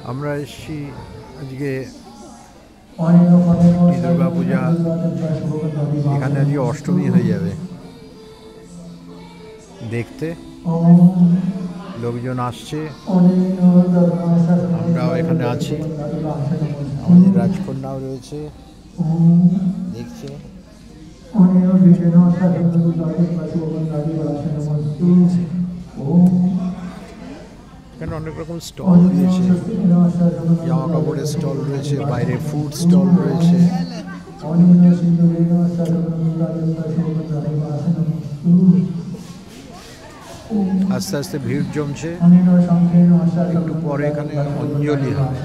আমরা এসেছি আজকে দুর্গা পূজা, এখানে আজকে অষ্টমী হয়ে যাবে। দেখতে লোকজন আসছে, আমরাও এখানে আছি, আমাদের রাজকন্যাও রয়েছে, দেখছে। এখানে অনেক রকম স্টল রয়েছে, জামা কাপড়ের স্টল রয়েছে, বাইরে ফুড স্টল রয়েছে। আস্তে আস্তে ভিড় জমছে, একটু পরে এখানে অঞ্জলি হবে।